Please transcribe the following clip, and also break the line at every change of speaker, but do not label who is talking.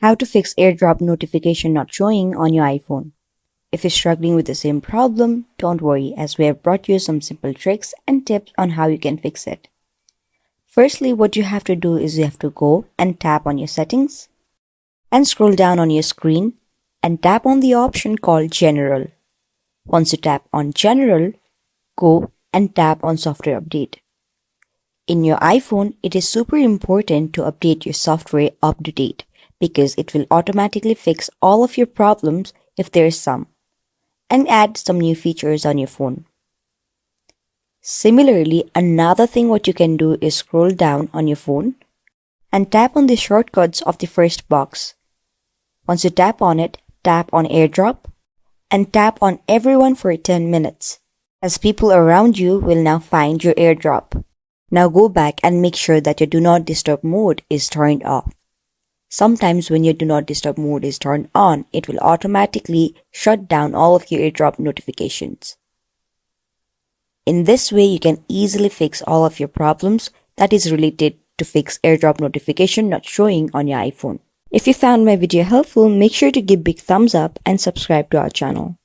How to fix AirDrop notification not showing on your iPhone. If you're struggling with the same problem, don't worry, as we have brought you some simple tricks and tips on how you can fix it. Firstly, what you have to do is you have to go and tap on your settings and scroll down on your screen and tap on the option called General. Once you tap on General, go and tap on Software Update. In your iPhone, it is super important to update your software up to date because it will automatically fix all of your problems if there is some, and add some new features on your phone. Similarly, another thing what you can do is scroll down on your phone and tap on the shortcuts of the first box. Once you tap on it, tap on AirDrop and tap on Everyone for 10 minutes, as people around you will now find your AirDrop. Now go back and make sure that your Do Not Disturb mode is turned off. Sometimes when your Do Not Disturb mode is turned on, it will automatically shut down all of your AirDrop notifications. In this way, you can easily fix all of your problems that is related to fix AirDrop notification not showing on your iPhone. If you found my video helpful, make sure to give big thumbs up and subscribe to our channel.